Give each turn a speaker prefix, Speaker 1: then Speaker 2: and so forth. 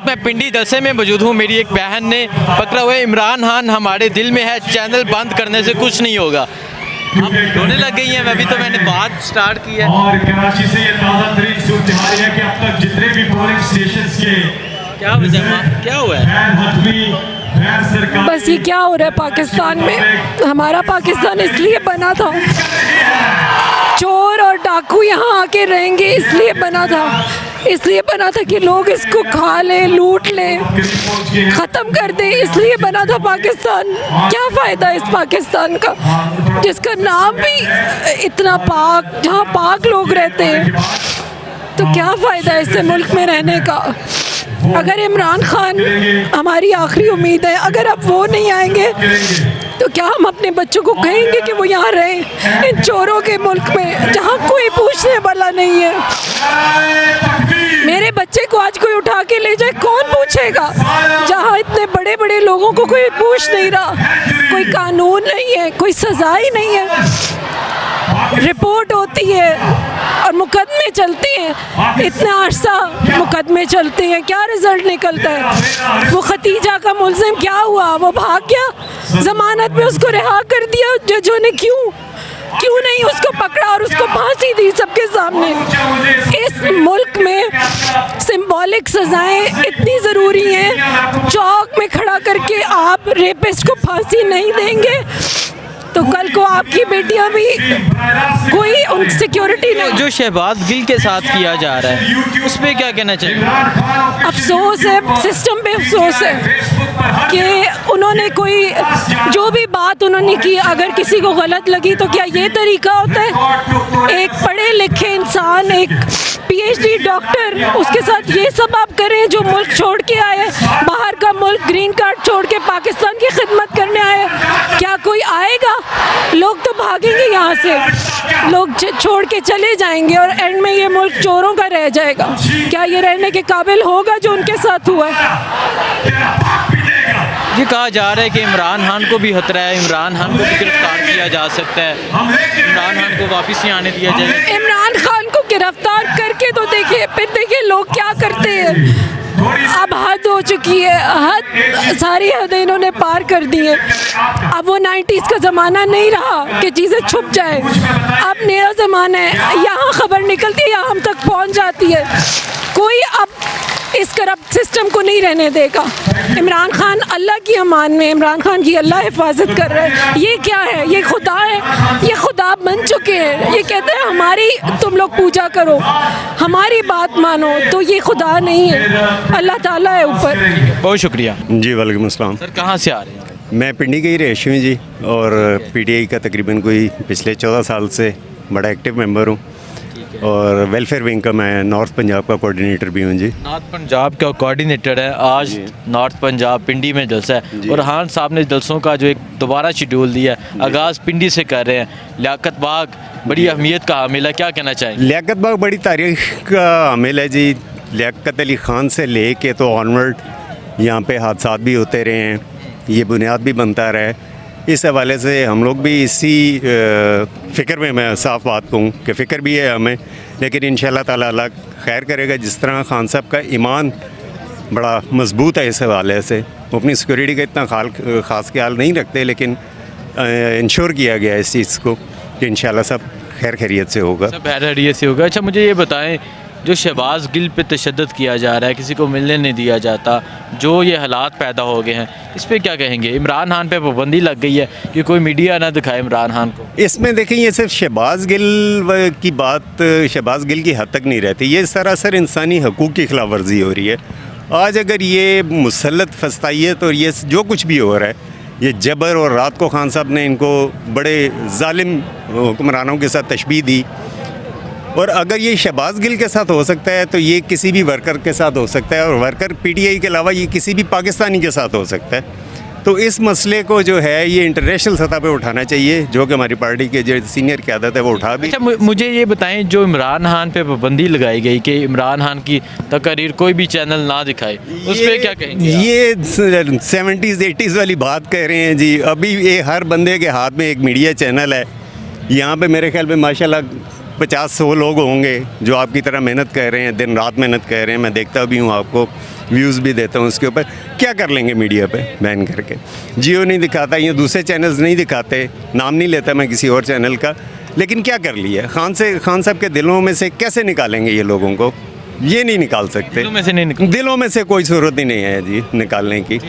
Speaker 1: मैं पिंडी जलसे में मौजूद हूँ। मेरी एक बहन ने पकड़ा हुआ है इमरान खान हमारे दिल में है, चैनल बंद करने से कुछ नहीं होगा। अब रोने लग गई हैं। अभी तो मैंने बात स्टार्ट की है।
Speaker 2: और कराची से ये ताज़ा तरीन सूरत हाल है कि अब तक जितने भी पोलिंग स्टेशंस के
Speaker 1: क्या वजह क्या हुआ है?
Speaker 3: बस ये क्या हो रहा है पाकिस्तान में। हमारा पाकिस्तान इसलिए बना था, चोर और डाकू यहाँ आके रहेंगे इसलिए बना था, इसलिए बना था कि लोग इसको खा लें, लूट लें, ख़त्म कर दें, इसलिए बना था पाकिस्तान। क्या फ़ायदा इस पाकिस्तान का जिसका नाम भी इतना पाक, जहाँ पाक लोग रहते हैं, तो क्या फ़ायदा इससे मुल्क में रहने का। अगर इमरान खान हमारी आखिरी उम्मीद है, अगर अब वो नहीं आएंगे तो क्या हम अपने बच्चों को कहेंगे कि वो यहाँ रहें इन चोरों के मुल्क में जहाँ कोई पूछने वाला नहीं है। मेरे बच्चे को आज कोई उठा के ले जाए, कौन पूछेगा? जहाँ इतने बड़े बड़े लोगों को कोई पूछ नहीं रहा, कोई कानून नहीं है, कोई सज़ा ही नहीं है। रिपोर्ट होती है और मुकदमे चलते हैं, इतना अरसा मुकदमे चलते हैं, क्या रिजल्ट निकलता है? वो खतीजा का मुल्ज़िम क्या हुआ? वो भाग गया, ज़मानत में उसको रिहा कर दिया जजों ने। क्यों नहीं उसको पकड़ा और उसको फांसी दी सबके सामने? इस मुल्क में सिंबॉलिक सज़ाएं इतनी ज़रूरी हैं। चौक में खड़ा करके आप रेपिस्ट को फांसी नहीं देंगे तो कल को आपकी बेटियां भी कोई उन सिक्योरिटी नहीं।
Speaker 1: जो शहबाज गिल के साथ किया जा रहा है उस पर क्या कहना चाहिए?
Speaker 3: अफसोस है, सिस्टम पे अफसोस है कि उन्होंने कोई जो भी बात उन्होंने की, अगर किसी को गलत लगी तो क्या ये तरीका होता है? एक पढ़े लिखे इंसान, एक पीएचडी डॉक्टर, उसके साथ ये सब आप करें जो मुल्क छोड़ के आए, बाहर का मुल्क, ग्रीन कार्ड छोड़ के पाकिस्तान की खिदमत करने आए। क्या कोई आएगा? लोग तो भागेंगे यहाँ से, लोग छोड़ के चले जाएंगे और एंड में ये मुल्क चोरों का रह जाएगा। क्या ये रहने के काबिल होगा जो उनके साथ हुआ है?
Speaker 1: ये कहा जा रहा है कि इमरान खान को भी खतरा है, इमरान खान को भी गिरफ्तार किया जा सकता है, इमरान खान को वापस नहीं आने दिया जाएगा।
Speaker 3: इमरान खान को गिरफ्तार करके तो देखिए, फिर देखिए लोग क्या करते हैं। अब हद हो चुकी है, हद, सारी हदें इन्होंने पार कर दी है। अब वो 90s का ज़माना नहीं रहा कि चीज़ें छुप जाए। अब नया ज़माना है, यहाँ खबर निकलती है, यहाँ हम तक पहुँच जाती है। कोई अब इस करप्ट सिस्टम को नहीं रहने देगा। इमरान खान अल्लाह की अमान में, इमरान खान की अल्लाह हिफाजत कर रहा है। ये क्या है? ये खुदा है, ये खुदा बन चुके हैं। ये कहते हैं हमारी तुम लोग पूजा करो, हमारी बात मानो, तो ये खुदा नहीं है, अल्लाह ताला है ऊपर।
Speaker 1: बहुत शुक्रिया
Speaker 4: जी। वालेकुम अस्सलाम।
Speaker 1: सर कहाँ से आ रहे हैं?
Speaker 4: मैं पिंडी का ही रहायशी हूँ जी, और पीटीआई का तकरीबन कोई पिछले 14 साल से बड़ा एक्टिव मेंबर हूँ, और वेलफेयर विंग का मैं नॉर्थ पंजाब का कोऑर्डिनेटर भी हूँ जी।
Speaker 1: नॉर्थ पंजाब का कोऑर्डिनेटर है। आज नॉर्थ पंजाब पिंडी में जलसा है और खान साहब ने जलसों का जो एक दोबारा शेड्यूल दिया है, आगाज़ पिंडी से कर रहे हैं। लियाकत बाग बड़ी अहमियत का हामिल है, क्या कहना चाहेंगे?
Speaker 4: लियाकत बाग बड़ी तारीख का हामिल है जी। लियाकत अली ख़ान से ले के तो ऑनवर्ड यहाँ पे हादसा भी होते रहे हैं, ये बुनियाद भी बनता रहा है। इस हवाले से हम लोग भी इसी फ़िक्र में, मैं साफ़ बात कहूँ कि फ़िक्र भी है हमें, लेकिन इंशाअल्लाह ताला अल्लाह खैर करेगा। जिस तरह खान साहब का ईमान बड़ा मजबूत है, इस हवाले से वो अपनी सिक्योरिटी का इतना ख़ास ख्याल नहीं रखते, लेकिन इंश्योर किया गया है इस चीज़ को कि इंशाअल्लाह सब खैर खैरियत से होगा,
Speaker 1: सब खैर खैरियत से होगा। अच्छा मुझे ये बताएं, जो शहबाज गिल पे तशद्दुद किया जा रहा है, किसी को मिलने नहीं दिया जाता, जो ये हालात पैदा हो गए हैं, इस पे क्या कहेंगे? इमरान खान पे पाबंदी लग गई है कि कोई मीडिया ना दिखाए इमरान खान को।
Speaker 4: इसमें देखें, ये सिर्फ शहबाज गिल की बात शहबाज गिल की हद तक नहीं रहती, ये सरासर इंसानी हकूक़ की खिलाफ वर्जी हो रही है। आज अगर ये मुसल्लत फस्तायत और ये जो कुछ भी हो रहा है, ये जबर, और रात को खान साहब ने इनको बड़े जालिम हुक्मरानों के साथ तशबीह दी, और अगर ये शहबाज गिल के साथ हो सकता है तो ये किसी भी वर्कर के साथ हो सकता है, और वर्कर पीटीआई के अलावा ये किसी भी पाकिस्तानी के साथ हो सकता है। तो इस मसले को जो है ये इंटरनेशनल सतह पे उठाना चाहिए, जो कि हमारी पार्टी के जो सीनियर क़यादत है वो उठा भी।
Speaker 1: अच्छा मुझे ये बताएं, जो इमरान खान पे पाबंदी लगाई गई कि इमरान खान की तकरीर कोई भी चैनल ना दिखाए, उस पर क्या कहेंगे?
Speaker 4: ये 70s 80s वाली बात कह रहे हैं जी। अभी ये हर बंदे के हाथ में एक मीडिया चैनल है। यहाँ पे मेरे ख्याल में माशाल्लाह 50-100 लोग होंगे जो आपकी तरह मेहनत कर रहे हैं, दिन रात मेहनत कर रहे हैं। मैं देखता भी हूँ, आपको व्यूज़ भी देता हूँ उसके ऊपर। क्या कर लेंगे मीडिया पे बैन करके? जियो नहीं दिखाता, ये दूसरे चैनल्स नहीं दिखाते, नाम नहीं लेता मैं किसी और चैनल का, लेकिन क्या कर लिया? खान साहब के दिलों में से कैसे निकालेंगे ये लोगों को? ये नहीं निकाल सकते।
Speaker 1: दिलों में से नहीं निकल
Speaker 4: दिलों में से कोई ज़रूरत ही नहीं है जी निकालने की।